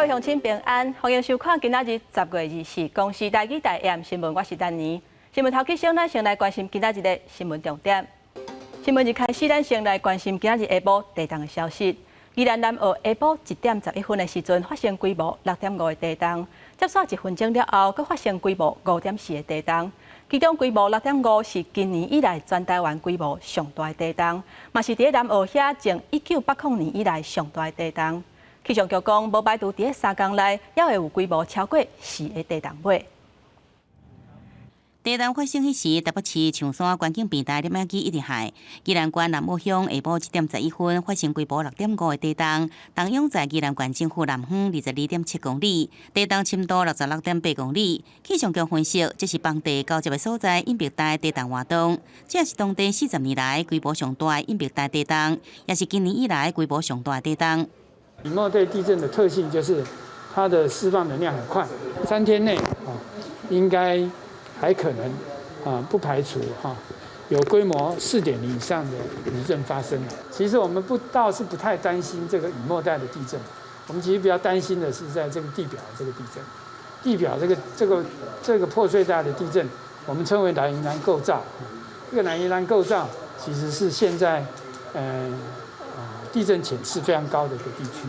各位乡亲平安，欢迎收看今仔日10月24公视台语台 AM 新闻，我是丹妮。新闻头起先，咱先来关心今仔日的新闻重点。新闻一开始，咱先来关心今仔日下晡地震的消息。宜兰南澳下晡1点11分的时阵，发生规模6.5的地震，接续1分钟了后，佫发生规模5.4的地震。其中规模6.5是今年以来全台湾规模上大的地震，嘛是伫南澳遐从1980年以来上大的地震。气象局讲，无排除伫3天内也会有规模超过4个地震尾。地震发生迄时，台北市象山关景平台摄影机一直海。宜兰县南澳乡下晡1点11分发生规模6.5的地震，东涌在宜兰县政府南方22.7公里，地震深度66.8公里。气象局分析，这是邦地交接的所在引爆带地震活动，这是当地40年来规模上大的引爆带地震，也是今年以来规模上大的地震。以末对地震的特性就是它的释放能量很快，3天内应该还可能不排除有规模4.0以上的余震发生。其实我们倒是不太担心这个以末带的地震，我们其实比较担心的是在这个地表这个地震。地表这个破碎带的地震，我们称为南宜兰构造。这个南宜兰构造其实是现在地震潜势非常高的一个地区。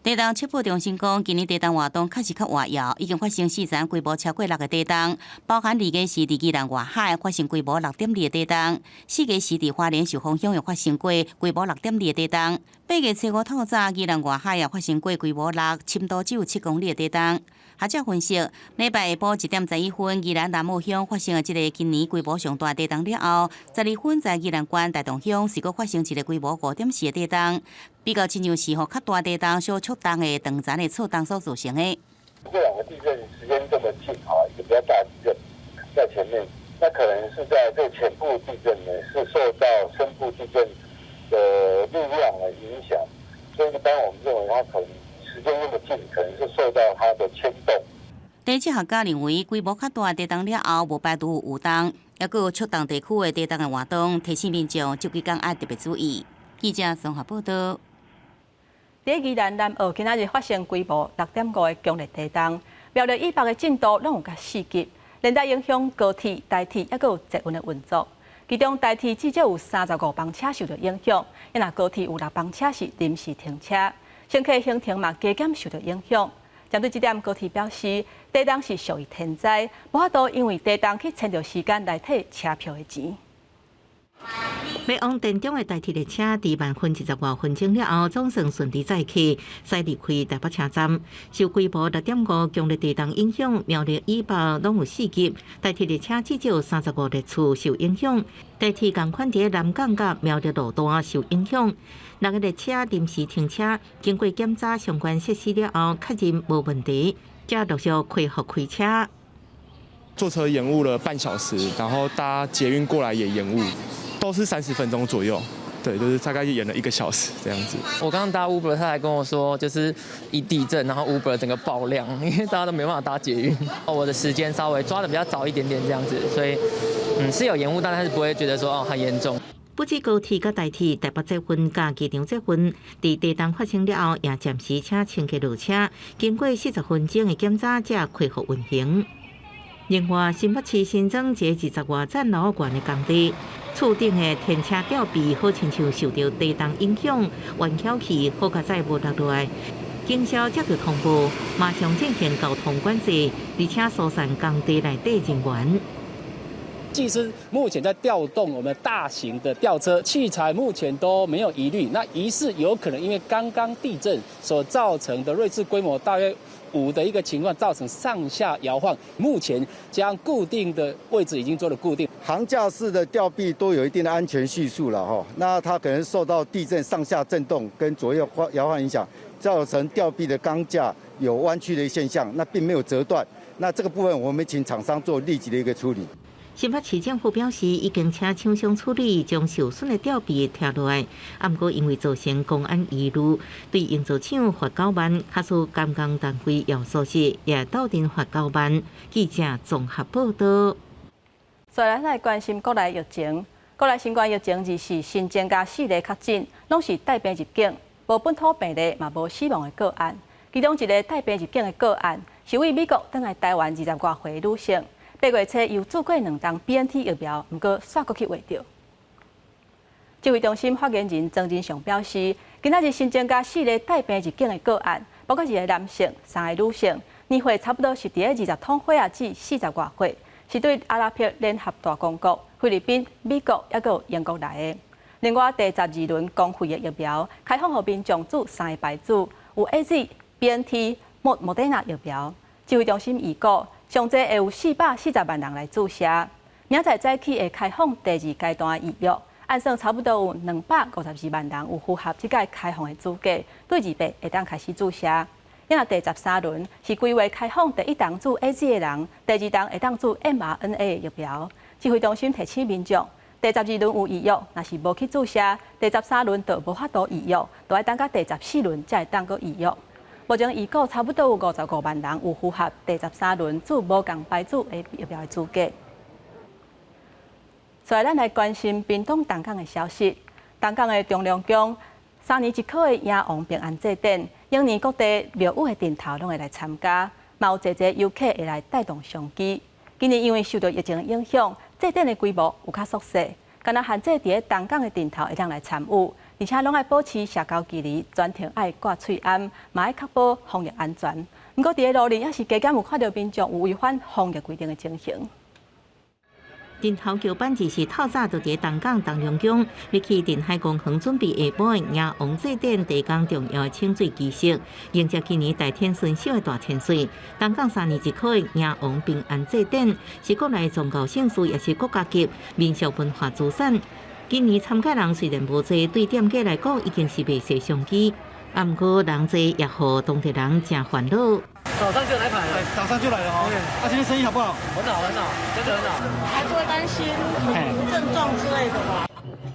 地震测报中心讲，今年地震活动确实较活跃，已经发生4场规模超过6个地震，包含2个是伫宜兰外海发生规模6.2的地震，4个是伫花莲寿丰乡又发生过规模6.2的地震，8个初5透早宜兰外海也发生过规模6、深度只有7公里的地震。学者分析，礼拜下晡1点11分，宜兰南澳乡发生了这个今年规模上大的地震了后，12分在宜兰县大同乡是佫发生一个规模5.4的地震，比较亲像是较大地震小触动的长残的错动所造成的。这2个地震时间这么近一个比较大的地震在前面，那可能是在这个浅部地震呢是受到深部地震的力量的影响，所以一般我们认为它可能时间那么近，可能是受到它的牵动。地质学家认为，规模较大的地震了后，无排除有动，也佫有触动地区的地震的活动，提醒民众这几天要特别注意。记者综合报道。伫宜兰南澳今仔日发生规模6.5的强烈地震，苗栗以北的进度拢有甲4级，连带影响高铁、台铁，也佫有捷运的运作。其中台铁至少有35班车受到影响，若高铁有6班车是临时停车，乘客行程嘛加减受到影响。针对这点，高铁表示，地震是属于天灾，无法度因为地震去牵着时间来退车票的钱。要往电中的台铁列车，伫慢分10多分钟了后，总算顺利载客，驶离开台北车站。受规模6.5强烈地震影响，苗栗以北拢有4级，台铁列车至少有35列次受影响。台铁同款伫南港甲苗栗路段受影响，6个列车临时停车，经过检查相关设施了后，确认无问题，才陆续恢复开车。坐车延误了半小时，然后搭捷运过来也延误，都是30分钟左右。对，就是大概延了1个小时这样子。我刚刚搭 Uber， 他还跟我说，就是一地震，然后 Uber 整个爆量，因为大家都没办法搭捷运。我的时间稍微抓的比较早一点点这样子，所以是有延误，但是不会觉得说很严重。不止高铁、甲台铁、台北捷运、甲机场捷运，伫地震发生了后，也暂时请乘客落车，经过40分钟的检查，才恢复运行。另外，新北市新增一个20外层楼高的工地，厝顶的天车吊臂好亲像受到地震影响，弯翘起，好佳在无落落来。经宵接到通报，马上进行交通管制，而且疏散工地内底人员。技师目前在调动我们大型的吊车，器材目前都没有疑虑。那疑似有可能因为刚刚地震所造成的瑞士规模大约5的一个情况，造成上下摇晃。目前将固定的位置已经做了固定。桁架式的吊臂都有一定的安全系数了哈，那它可能受到地震上下震动跟左右摇晃影响，造成吊臂的钢架有弯曲的现象，那并没有折断。那这个部分我们请厂商做立即的一个处理。新北市政府表示，已经请厂商处理，将受损的吊臂拆落来。不过因为造成公安疑虑，对营造厂罚9万，卡数监工单位要疏失，也斗阵罚9万。记者综合报道。再来关心国内疫情，国内新冠疫情24新增加4例确诊，拢是带病入境，无本土病例，嘛无死亡的个案。其中一个带病入境的个案，是为美国返来台湾20多岁的女性，8月初又做过2档 BNT 疫苗，不过煞过去画着。指挥中心发言人曾仁祥表示，今仔日新增加4个带病入境的个案，包括1个男性、3个女性，年岁差不多是伫20通岁啊至40多岁，是对阿拉伯联合大公国、菲律宾、美国也有英国来的。另外，第12轮公费的疫苗开放予民众注3个牌子，有 AZ、BNT、Moderna 疫苗。指挥中心预估，上济会有440万人来注射。明仔早起会开放第2阶段的预约。按算差不多有252万人有符合这个开放的资格，对2月会当开始注射。因若第13轮是规划开放第1档注 AZ 的人，第2档会当注 mRNA 的疫苗。指挥中心提醒民众，第12轮有预约，若是无去注射，第13轮就无法度预约，就要等到第14轮才会当个预约。目前预估差不多有55万人有符合第13轮注无共牌子的疫苗的资格。所以，咱来关心屏东东港的消息。东港的中良宫3年1考的迎王平安祭典，永年各地庙宇的顶头拢会来参加，嘛有侪游客会来带动相机。今年因为受到疫情的影响，祭典的规模有较缩小，敢若限制伫东港的顶头会当来参与，而且拢爱保持社交距离，全程爱挂喙安，嘛爱确保防疫安全。不过，伫路里也是加减有看到民众有违反防疫规定的情形。顶头桥班日是透早就伫东港东良宫，要去镇海公园准备下晡的迎王祭典第一天重要的请水仪式，迎接今年大天孙小的大千岁。东港3年1考的迎王平安祭典是国内宗教盛事，也是国家级民俗文化资产。今年参加人虽然无多，对店家来讲已经是未设相机，啊，不过人多也互当地人真烦恼。早上就来排了，早上就来了哦。那今天生意好不好？很好，很好，真的很好。还是会担心症状之类的吧。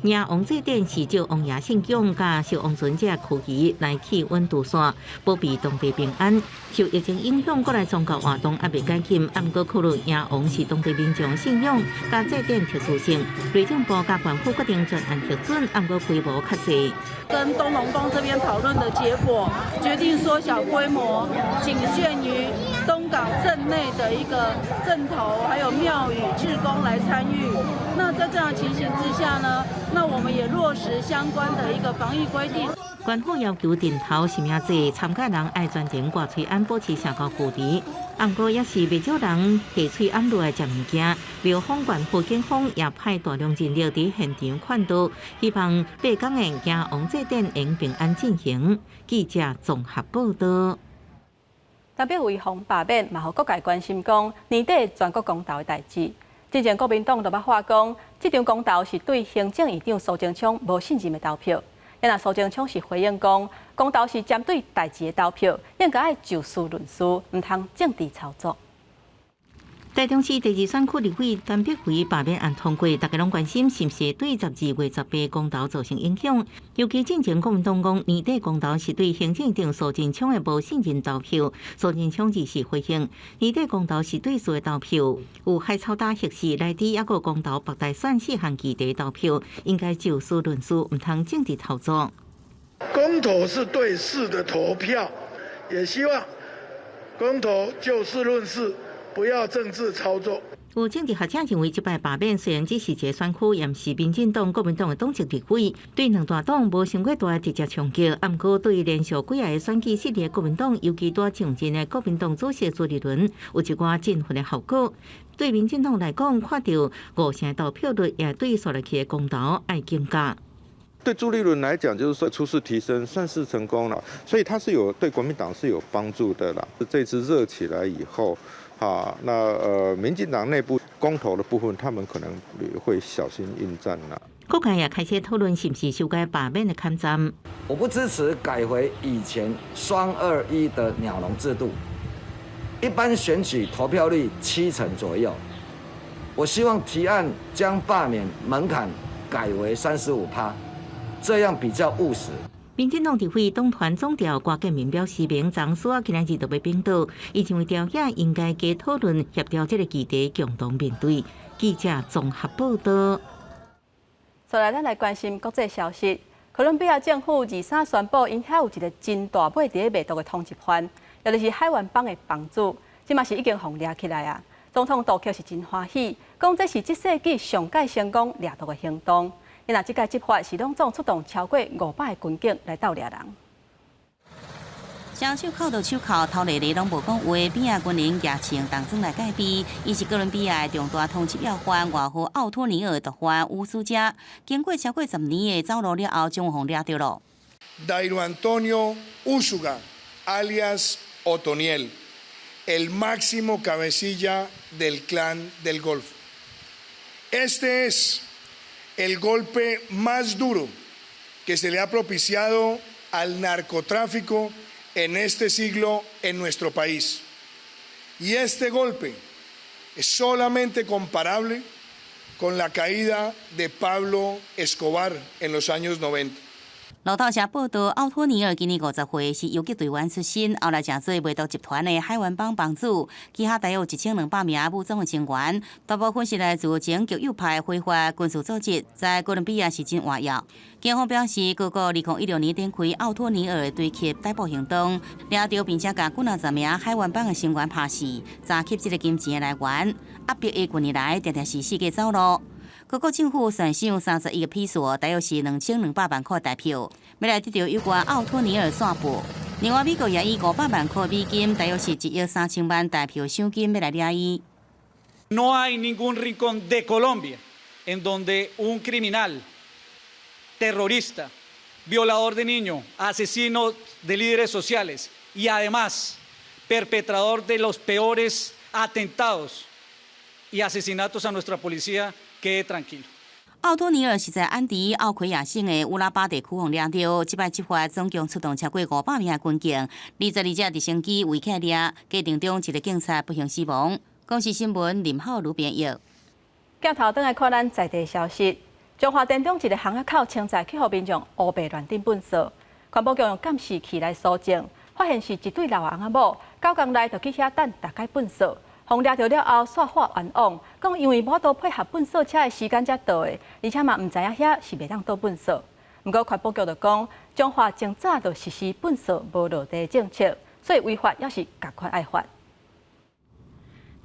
迎王祭典是照王爷信仰甲烧王尊者科仪来起温度线，保庇当地平安。受疫情影响，国内宗教活动也未解禁，啊，不过考虑迎王是当地民众信仰甲祭典特殊性，内政部甲县府决定专案核准，啊，不过规模较细。跟东龙宫这边讨论的结果，决定缩小规模，仅限于东港镇内的一个镇头，还有庙宇志工来参与。那在这样的情形之下呢，那我们也落实相关的一个防疫规定。官府要求顶头是名者参加人爱全程挂喙安，保持社交距离。啊，不过也是未少人下喙安落来食物件。庙方县府警方也派大量人力伫现场看到，希望8天的迎王祭典能平安进行。记者综合报道。特别为防罢免，嘛，互各界关心讲年底全国公投的代志。之前国民党就捌话讲，这场公投是对行政院长苏贞昌无信任的投票。因为苏贞昌是回应讲，公投是针对代志的投票，应该爱就事论事，唔通政治操作。台中市第2选区立委陈碧惠罢免案通过，大家拢关心是毋是对12月18公投造成影响。尤其之前国民党讲年底公投是对行政院苏贞昌的无信任投票，苏贞昌日时回应年底公投是对事的投票，有海草大核实内底，抑个公投北大选4项议题投票，应该就事论事，唔通政治操作。公投是对事的投票，也希望公投就事论事。不要政治操作。有政治学者认为，这摆罢免虽然只是一个选区，也毋是民进党、国民党的党籍立委，对两大党无伤过大的直接冲击。啊，不过对连续几下的选举失利的国民党，尤其在上阵的国民党主席朱立伦，有一寡振奋的效果。对民进党来讲，看到5成投票率，也对所来去的公投爱警觉。对朱立伦来讲，就是说初试提升算是成功了，所以他是有对国民党是有帮助的啦。这次热起来以后。那民进党内部公投的部分，他们可能会小心应战啦。各界也开始讨论是不是修改罢免的看站。我不支持改回以前双2-1的鸟笼制度，一般选举投票率70%左右。我希望提案将罢免门槛改为35%，这样比较务实。民进党立委党团总调郭建民表示，明长苏啊今日就要冰岛，伊认为朝野应该加讨论协调这个议题，共同面对。记者综合报道。再来，咱来关心国际消息。哥伦比亚政府23宣布，因遐有一个真大尾伫咧卖毒的通缉犯，也就是海湾帮的帮主，即嘛是已经互抓起来啊。总统杜克是真欢喜，讲这是这世纪上届成功抓毒的行动。因若即届执法是拢总出动超过500个军警来斗抓人。双手铐到手铐，头日日拢无讲话，边仔军人举枪当中来戒备。伊是哥伦比亚的重大通缉要犯，外号奥托尼尔毒贩乌苏加。经过超过10年的走路了后，终于抓到了。Dairo Antonio Úsuga, alias Otoniel, el máximo cabecilla del clan del Golfo. Este es el golpe más duro que se le ha propiciado al narcotráfico en este siglo en nuestro país. Y este golpe es solamente comparable con la caída de Pablo Escobar en los años 90. 路透社报道，奥托尼尔今年50岁，是游击队员出身，后来成做卖毒集团的海湾帮帮主，旗下大约有1200名武装的成员，大部分是来自前极右派非法军事组织，在哥伦比亚是真活跃。警方表示，高国2016年展开奥托尼尔的追缉逮捕行动，抓到并且甲90名海湾帮的成员拍死，查缉这个金钱的来源，压迫的近年来常常是四界走路。各国政府悬赏31个批数，大约是2200万块台票，要来得到有关奥托尼尔线报。另外，美国也以500万块美金，大约是1亿3000万台票赏金要来抓伊。No hay ningún rincón de Colombia en donde un criminal, terrorista, violador de niños, asesino de líderes sociales y además perpetrador de los peores atentados y asesinatos a nuestra policía quede tranquilo. 奥托尼尔是在安迪奥奎亚省的乌拉巴地区互抓到，即摆执法总共出动超过500名军警，22只直升机围起来抓，家庭中一个警察不幸死亡。公视新闻林浩如编译。镜头转来看咱在地消息，中华电中一个巷仔口清早去互民众乌白乱顶粪扫，环保局用监视器来搜证，发现是一对老翁仔某9天内就去遐等大概粪扫。 互抓到了后，煞法冤枉，讲因为无都配合粪扫车的时间才到的，而且嘛唔知影遐是袂当倒粪扫。不过环保局就讲，中华从早就实施粪扫无落地政策，所以违法也是赶快爱罚。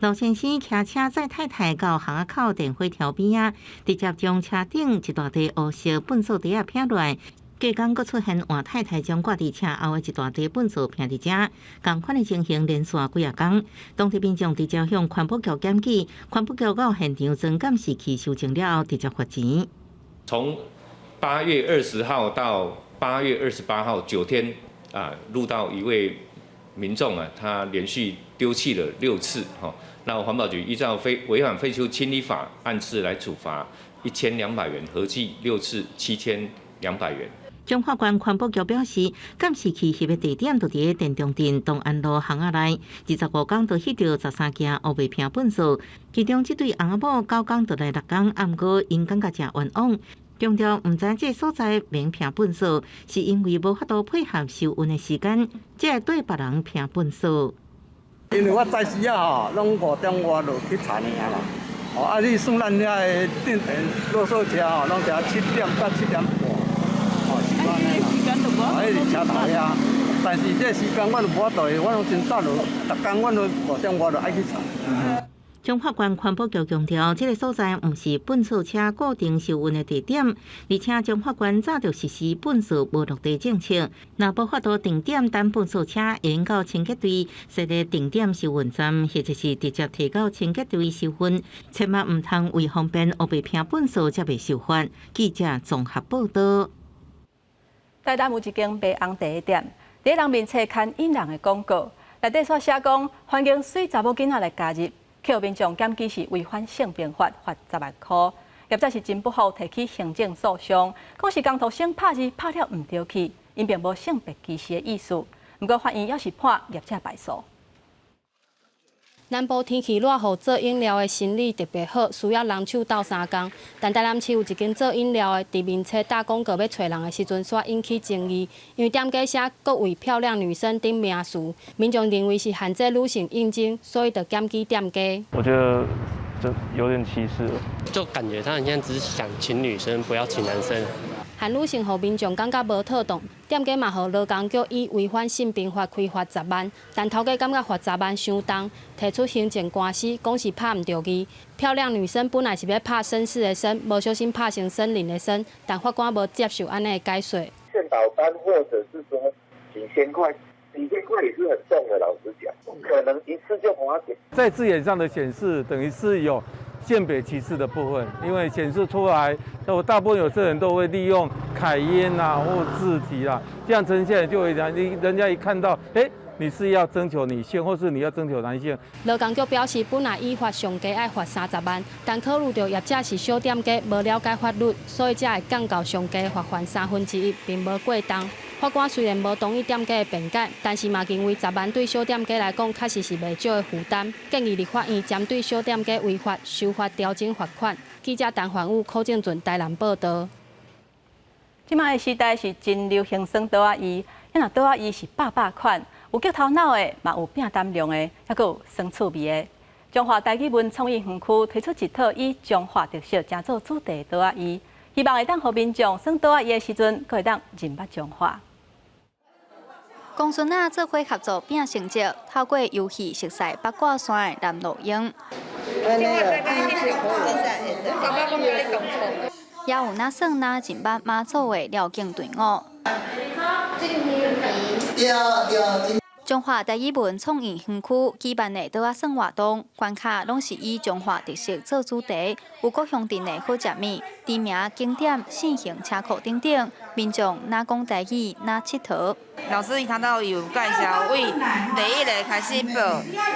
老先生骑车载太太到巷仔口电火条边啊，直接将车顶一大堆黑色粪扫袋啊撇乱。 隔天，佫出现换太太将挂伫车后的一大堆粪扫撇伫遮，同款的情形连续几啊天。当地民众直接向环保局检举，环保局到现场装监视器收证了后，直接罚钱。从8月20号到8月28号9天录到一位民众他连续丢弃了6次那环保局依照违反废弃物清理法按次来处罚1200元，合计6次7200元。 中法官环保局表示，监视器翕的地点就伫电中镇东安路巷仔内，25天就翕到13件黑白片粪扫，其中这对翁仔某9天就来6天，暗过因感觉真冤枉，强调唔知这所在免片粪扫，是因为无法度配合收运的时间，才会对别人片粪扫。因为我早时啊拢5点外就去查尔啦，你算咱遐的电落扫车拢只7点到7点半。 迄是车头遐，但是这时间我就无法度，我拢真早就，逐天我都5点外就爱去查。中法官环保局强调，这个所在毋是粪扫车固定收运的地点，而且中法官早就实施粪扫无落地政策，若无法度定点等粪扫车沿到清洁队设立定点收运站，或者是直接提到清洁队收分，千万毋通为方便黑白片粪扫才袂受罚。记者综合报道。 台南有一间卖红茶的店，伫人面册刊引人的广告，内底所写讲欢迎水查某囡仔来加入，去互民众检举是违反性平法，罚10万块。业者是真不好提起行政诉讼，讲是工头先拍字拍了唔对去，因并无性别歧视的意思。不过法院也是判业者败诉。 南部天气热，予做饮料的生意特别好，需要人手斗3工。但台南市有一间做饮料的，伫面册打广告要找人的时阵，煞引起争议，因为店家写各位漂亮女生顶名词，民众认为是限制女性应征，所以就检举店家。我觉得这有点歧视了，就感觉他很像只是想请女生，不要请男生。韩女性互民众感觉无妥当，店家嘛互劳工局以违反性平法开罚10万，但头家感觉罚10万伤重，提出行政官司，讲是拍唔到义。漂亮女生本来是要拍绅士的绅，无小心拍成森林的森，但法官无接受安尼的解说。劝导单或者是说几千块也是很重的，老实讲，不可能一次就花钱。在字眼上的显示，等于是有性别歧视的部分，因为显示出来，大部分有些人都会利用楷音啊或字体啦，这样呈现就会人家一看到，你是要征求女性，或是你要征求男性。劳工局表示，本来依法上加爱罚30万，但考虑到业者是小店家，无了解法律，所以才会降到上加罚款1/3，并无过重。法官虽然无同意店家的辩解，但是嘛认为10万对小店家来讲，确实是袂少的负担，建议立法院针对小店家违法修法调整罚款。记者陈焕武、柯正俊台南报道。即摆的时代是真流行耍倒仔衣，若倒仔衣是百款。有激头脑的，嘛有拼胆量的，还佫有耍趣味的。中华台语文创意园区推出一套以中华特色成做主题的倒仔衣，希望会当互民众耍倒仔衣的时阵，佫会当认捌中华。公孙仔做伙合作拼成绩，透过游戏熟悉八卦山的南路英。也有那耍那认捌妈祖的廖敬队伍。中华台语文创意园区举办的倒仔耍活动，关卡拢是以中华特色做主题，有各乡镇的好食物、知名景点、新型车库等等，民众哪讲台语哪佚佗。老师伊头有介绍，为第一个开始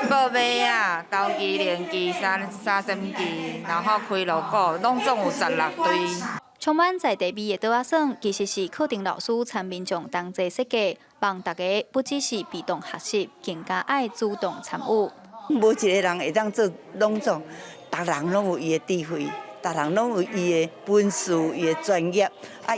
报马啊、高机、连机、三声机，然后开锣鼓，拢总有16队。充满在地味的倒仔耍，其实是课程老师参民众同齐设计，望大家不只是被动学习，更加爱主动参与。无一个人会当做拢总，逐人拢有伊的智慧，逐人拢有伊的本事、伊的专业，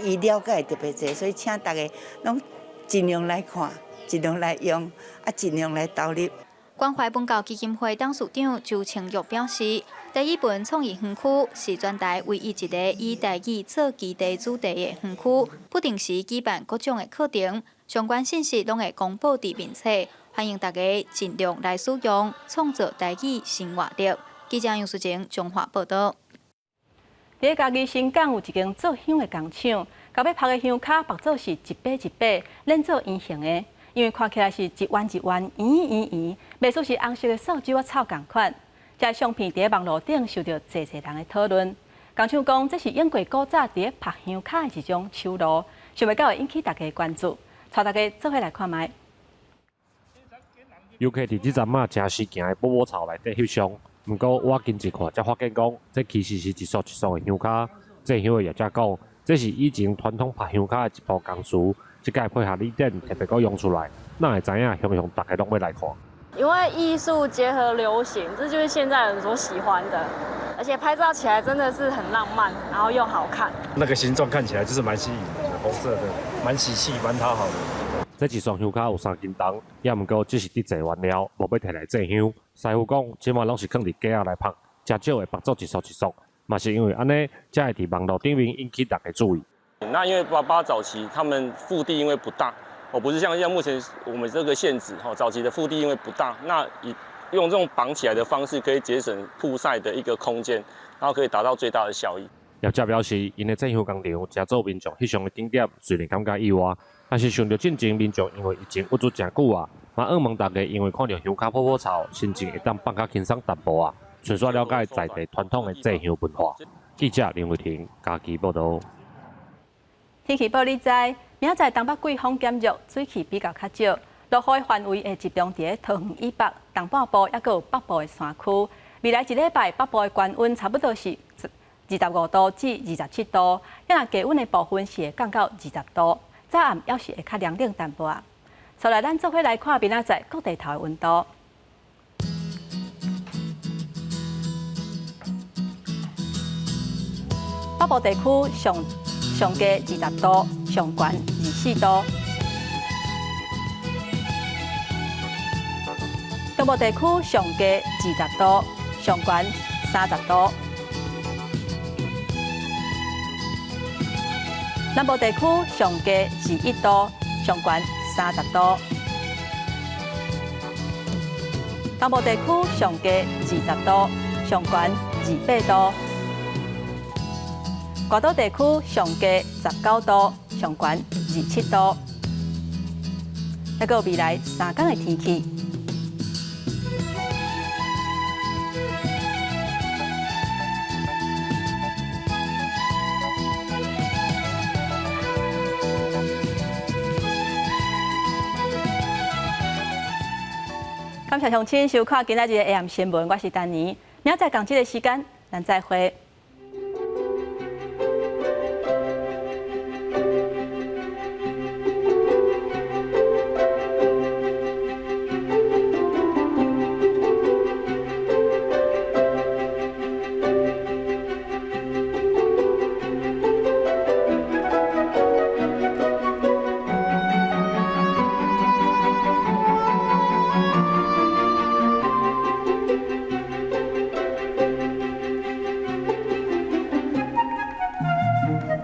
伊了解特别多，所以请大家拢尽量来看，尽量来用，尽量来投入。关怀文教基金会董事长周清玉表示，台语文创意园区是全台唯一一个以台语做基地主题的园区，不定时举办各种的课程，相关信息拢会公布伫面册，欢迎大家尽量来使用，创造台语新活力。记者杨淑晴中华报道。伫家己新港有一间做香的工厂，到尾拍的香卡白做是一把一把连做圆形的。因为看起来是一弯一弯、圆，袂似是红色的扫帚啊草共款。这相片伫网络顶受到侪人的讨论。工厂讲这是用过古早伫拍香卡的一种手路，想袂到会引起大家的关注。带大家做伙来看卖。游客伫这站啊，真是行的宝宝草内底翕相。不过我近一看才发现讲，这其实是一束一束的香卡。这香的业者讲，这是以前传统拍香卡的一部工序。这个配合立点特别够用出来，那会知影向大家拢会来看。因为艺术结合流行，这就是现在人所喜欢的，而且拍照起来真的是很浪漫，然后又好看。那个形状看起来就是蛮吸引的，红色的，蛮喜气，蛮讨好的。这一双香卡有3斤重，也毋过只是伫做原料，无要摕来制香。师傅讲，即马拢是放伫架仔来拍，真少会白做一束一束，嘛是因为安尼才会伫网络顶面引起大家注意。那因为88早期他们腹地因为不大，不是像目前我们这个现址早期的腹地因为不大，那用这种绑起来的方式可以节省曝晒的一个空间，然后可以达到最大的效益。业者表示，因的制香工厂真做民众翕相的景点，虽然感觉意外，但是想到进前民众因为疫情郁住真久啊，嘛希望大家因为看到香卡泡泡草，心情会当放较轻松淡薄啊，顺续了解在地传统的制香文化。记者林伟霆家己报道。天气报你知，明仔载东北季风减弱，水汽比较较少，落雨的范围会集中伫桃园以北、东半部，还有北部的山区。未来一礼拜北部的高温差不多是25度至27度，若低温的部分是会降到20度，早暗要是会较凉冷淡薄啊。再来，咱做伙来看明仔载各地头的温度。北部地区上低20度，上悬24度。东部地区上低20度，上悬30度。南部地区上低21度，上悬30度；东部地区上低20度，上悬28度；大岛地区上低19度，上悬27度。那个未来3天的天气。感谢乡亲收看今仔日的 AM 新闻，我是丹妮。明仔载同这个时间，咱再会。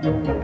Thank you.